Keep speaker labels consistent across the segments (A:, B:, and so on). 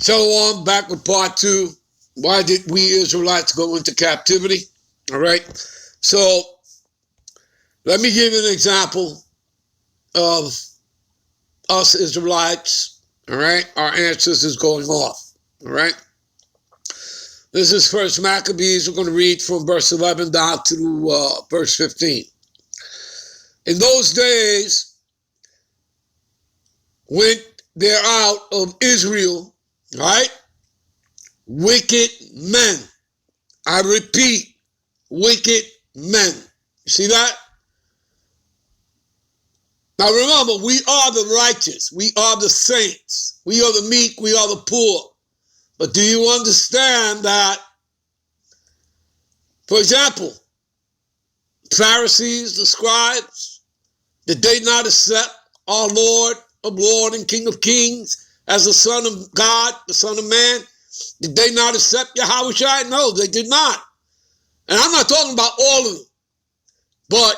A: Shalom, back with part 2. Why did we Israelites go into captivity? All right. So let me give you an example of us Israelites. All right. Our ancestors going off. All right. This is First Maccabees. We're going to read from verse 11 down to verse 15. In those days, went there out of Israel, right? Wicked men. I repeat, wicked men. You see that? Now remember, we are the righteous. We are the saints. We are the meek. We are the poor. But do you understand that, for example, Pharisees, the scribes, did they not accept our Lord of Lords and King of Kings as the Son of God, the Son of Man? Did they not accept Yahushua? No, they did not. And I'm not talking about all of them. But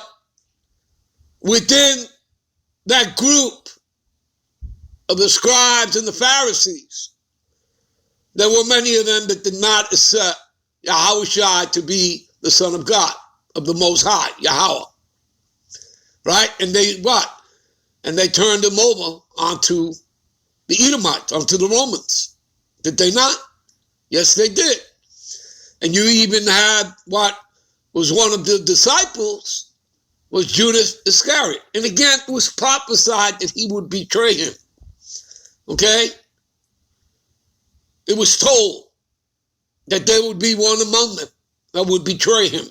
A: within that group of the scribes and the Pharisees, there were many of them that did not accept Yahushua to be the Son of God, of the Most High, Yahweh. Right? And they what? And they turned him over onto the Edomites, onto the Romans. Did they not? Yes, they did. And you even had what was one of the disciples was Judas Iscariot. And again, it was prophesied that he would betray him. Okay? It was told that there would be one among them that would betray him.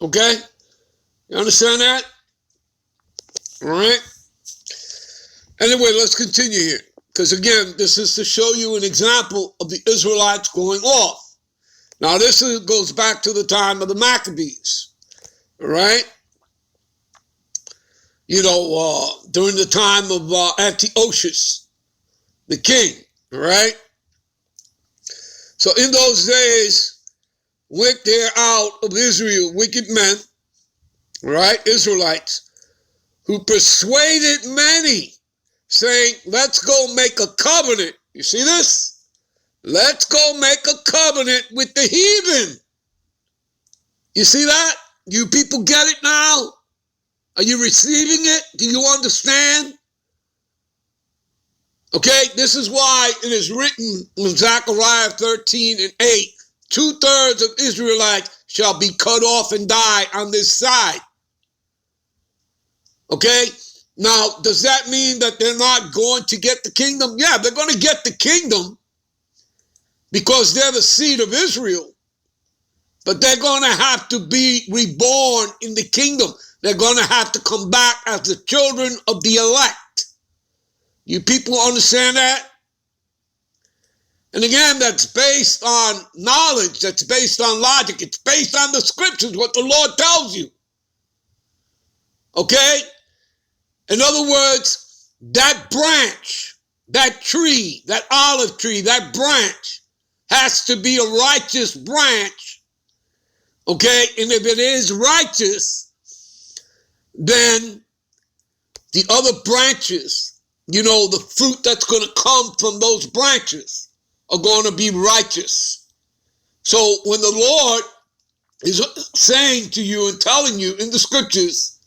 A: Okay? You understand that? All right? Anyway, let's continue here. Because again, this is to show you an example of the Israelites going off. Now, this goes back to the time of the Maccabees. All right? You know, during the time of Antiochus, the king. All right? So in those days, went there out of Israel wicked men, right, Israelites, who persuaded many, saying, let's go make a covenant. You see this? Let's go make a covenant with the heathen. You see that? You people get it now? Are you receiving it? Do you understand? Okay, this is why it is written in Zechariah 13 and 8, 2/3 of Israelites shall be cut off and die on this side. Okay, now does that mean that they're not going to get the kingdom? Yeah, they're going to get the kingdom because they're the seed of Israel. But they're going to have to be reborn in the kingdom. They're going to have to come back as the children of the elect. You people understand that? And again, that's based on knowledge. That's based on logic. It's based on the scriptures, what the Lord tells you. Okay? In other words, that branch, that tree, that olive tree, that branch has to be a righteous branch. Okay? And if it is righteous, then the other branches, you know, the fruit that's going to come from those branches are going to be righteous. So when the Lord is saying to you and telling you in the scriptures,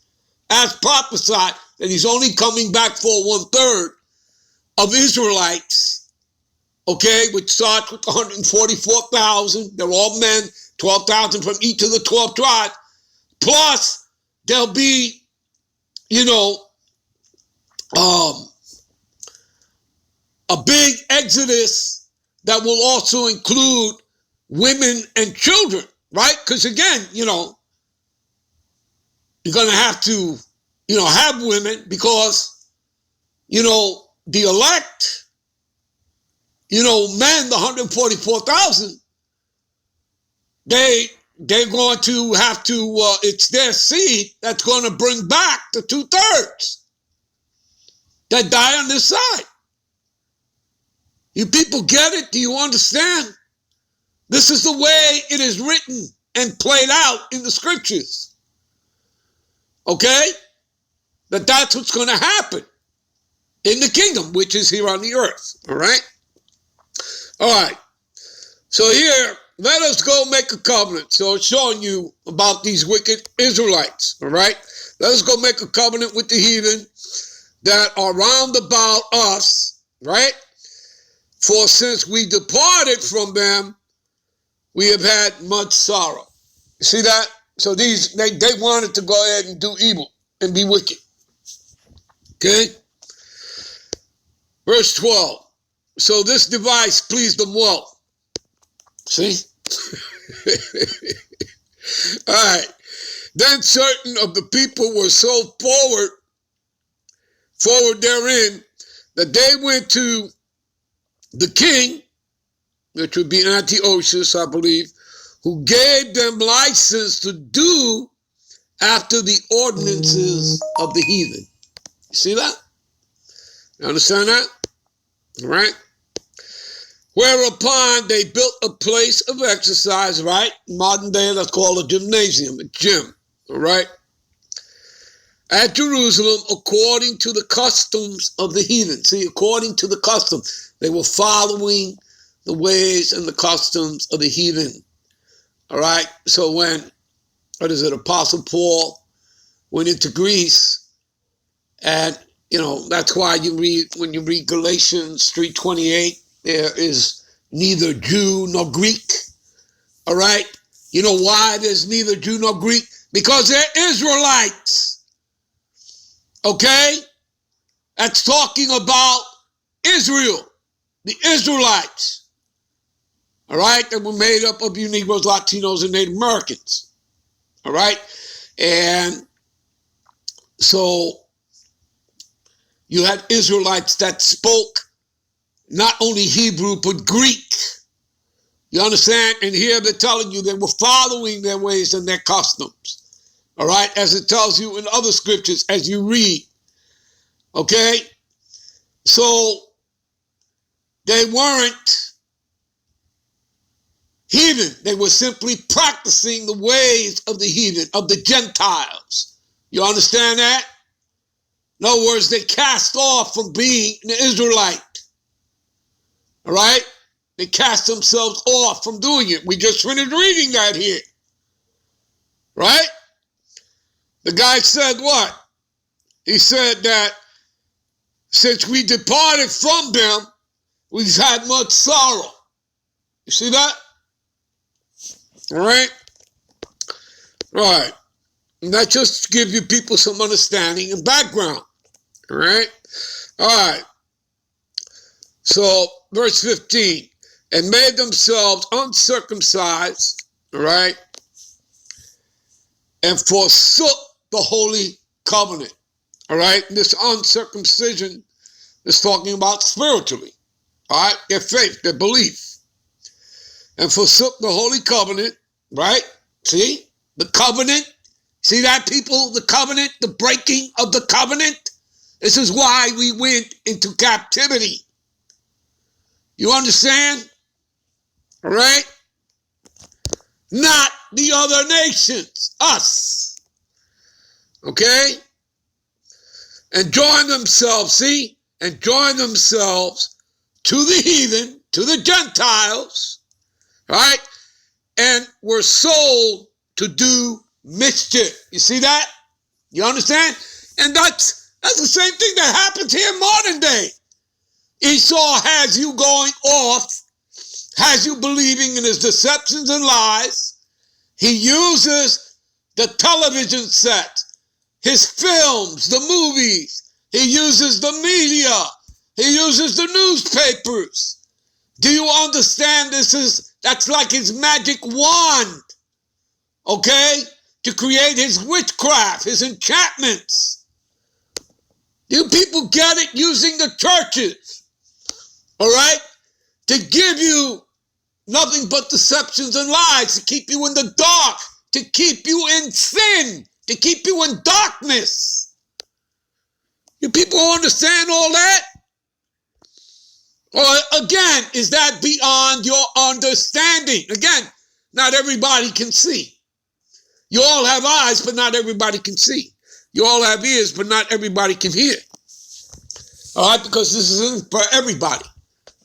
A: as prophesied, that he's only coming back for 1/3 of Israelites, okay, which starts with 144,000. They're all men, 12,000 from each of the 12 tribes. Plus, there'll be, you know, a big exodus that will also include women and children, right? Because again, you know, you're going to have to, you know, have women because, you know, the elect, you know, men, the 144,000, they're going to have to, it's their seed that's going to bring back the 2/3 that die on this side. You people get it? Do you understand? This is the way it is written and played out in the scriptures. Okay? That's what's going to happen in the kingdom, which is here on the earth. All right? All right. So here, let us go make a covenant. So it's showing you about these wicked Israelites. All right. Let us go make a covenant with the heathen that are round about us. Right. For since we departed from them, we have had much sorrow. You see that? So they wanted to go ahead and do evil and be wicked. Okay? Verse 12. So this device pleased them well. See? All right. Then certain of the people were so forward therein, that they went to the king, which would be Antiochus, I believe, who gave them license to do after the ordinances of the heathen. You see that? You understand that? All right? Whereupon they built a place of exercise, right? Modern day, that's called a gymnasium, a gym, all right? At Jerusalem, according to the customs of the heathen. See, according to the custom, they were following the ways and the customs of the heathen. All right? So when, Apostle Paul went into Greece, and, that's why when you read Galatians 3:28, there is neither Jew nor Greek. All right? You know why there's neither Jew nor Greek? Because they're Israelites. Okay? That's talking about Israel, the Israelites. All right? That were made up of you Negroes, Latinos, and Native Americans. All right? And so you had Israelites that spoke not only Hebrew, but Greek. You understand? And here they're telling you they were following their ways and their customs. All right? As it tells you in other scriptures as you read. Okay? So they weren't heathen. They were simply practicing the ways of the heathen, of the Gentiles. You understand that? In other words, they cast off from being an Israelite. All right? They cast themselves off from doing it. We just finished reading that here. Right? The guy said what? He said that since we departed from them, we've had much sorrow. You see that? All right? All right. And that just to give you people some understanding and background. All right? All right. So, verse 15. And made themselves uncircumcised, all right? And forsook the holy covenant. All right? And this uncircumcision is talking about spiritually. All right? Their faith, their belief. And forsook the holy covenant, right? See? The covenant. See that, people? The covenant, the breaking of the covenant. This is why we went into captivity. You understand? All right? Not the other nations. Us. Okay? And join themselves, see? And join themselves to the heathen, to the Gentiles, right? And were sold to do mischief. You see that? You understand? And that's the same thing that happens here in modern day. Esau has you going off, has you believing in his deceptions and lies. He uses the television set, his films, the movies. He uses the media. He uses the newspapers. Do you understand that's like his magic wand, okay? To create his witchcraft, his enchantments. You people get it using the churches, all right? To give you nothing but deceptions and lies, to keep you in the dark, to keep you in sin, to keep you in darkness. You people understand all that? Or again, is that beyond your understanding? Again, not everybody can see. You all have eyes, but not everybody can see. You all have ears, but not everybody can hear. All right, because this isn't for everybody.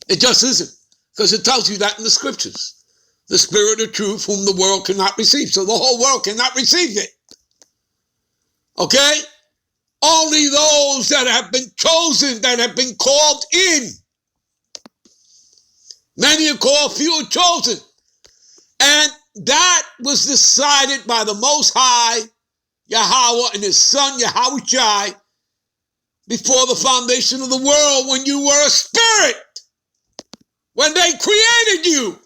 A: It just isn't. Because it tells you that in the scriptures. The Spirit of truth whom the world cannot receive. So the whole world cannot receive it. Okay? Only those that have been chosen, that have been called in. Many are called, few are chosen. And that was decided by the Most High, Yahweh, and his son, Yahushai, before the foundation of the world, when you were a spirit, when they created you.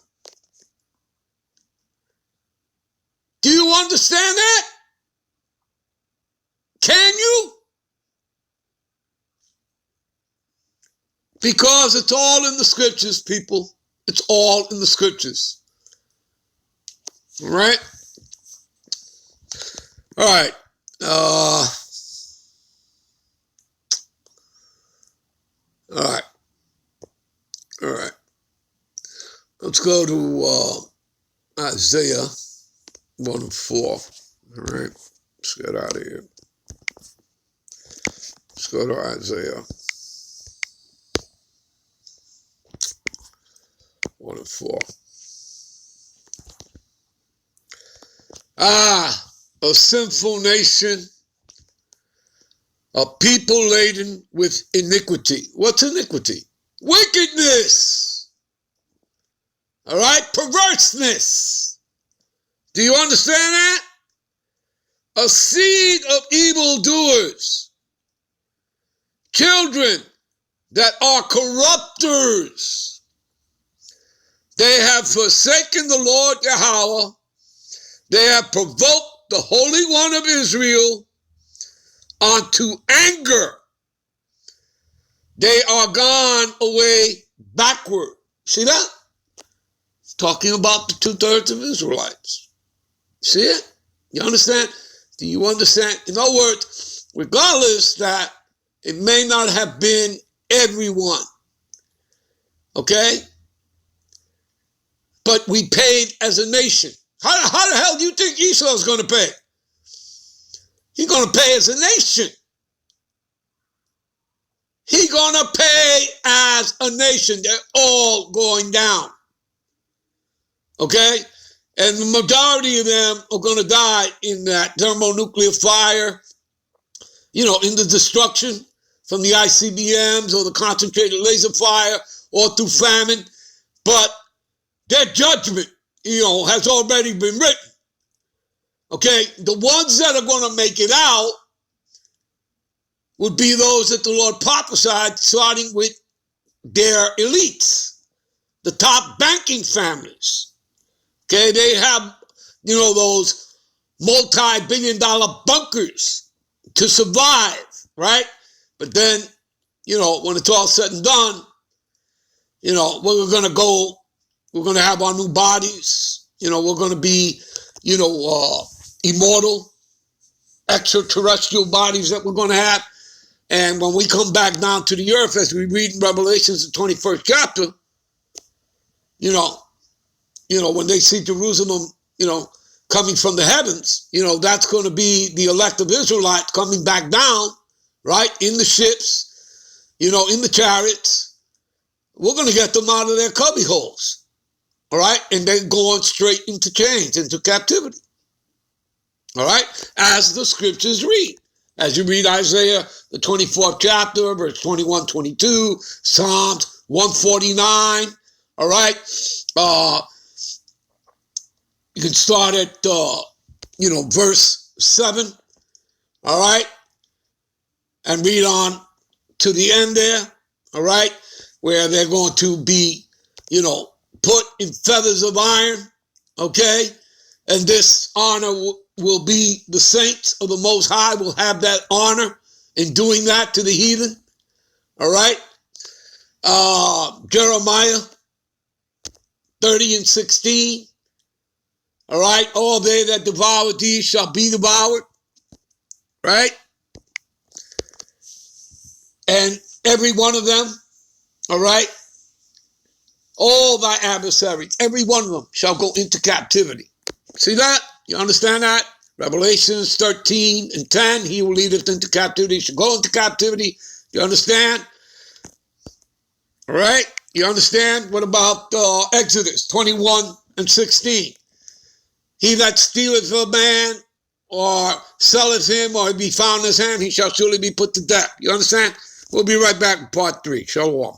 A: Do you understand that? Can you? Because it's all in the scriptures, people. It's all in the scriptures. All right? All right. All right. All right. Let's go to Isaiah 1 and 4. All right. Let's get out of here. Let's go to Isaiah 1 and 4. A sinful nation, a people laden with iniquity. What's iniquity? Wickedness. All right? Perverseness. Do you understand that? A seed of evildoers. Children that are corrupters. They have forsaken the Lord Yahweh. They have provoked the Holy One of Israel unto anger. They are gone away backward. See that? It's talking about the 2/3 of Israelites. See it? You understand? Do you understand? In other words, regardless that it may not have been everyone, okay? But we paid as a nation. How the hell do you think Esau's going to pay? He's going to pay as a nation. He's going to pay as a nation. They're all going down. Okay? And the majority of them are going to die in that thermonuclear fire, in the destruction from the ICBMs or the concentrated laser fire or through famine. But their judgment, has already been written. Okay? The ones that are going to make it out would be those that the Lord prophesied, starting with their elites, the top banking families. Okay? They have, those multi-billion-dollar bunkers to survive, right? But then, when it's all said and done, we're going to go. We're going to have our new bodies. We're going to be, immortal, extraterrestrial bodies that we're going to have. And when we come back down to the earth, as we read in Revelations, the 21st chapter, when they see Jerusalem, coming from the heavens, that's going to be the elect of Israelites coming back down, right? In the ships, in the chariots. We're going to get them out of their cubby holes. All right, and then going straight into chains, into captivity. All right, as the scriptures read. As you read Isaiah, the 24th chapter, verse 21, 22, Psalms 149. All right, you can start at, verse 7. All right, and read on to the end there. All right, where they're going to be, put in feathers of iron, okay? And this honor will be the saints of the Most High will have that honor in doing that to the heathen, all right? Jeremiah 30 and 16, all right? All they that devour thee shall be devoured, right? And every one of them, all right? All thy adversaries, every one of them shall go into captivity. See that? You understand that? Revelations 13 and 10, he will lead us into captivity. He shall go into captivity. You understand? All right? You understand? What about Exodus 21:16? He that stealeth a man or selleth him or be found in his hand, he shall surely be put to death. You understand? We'll be right back with part 3. Shalom.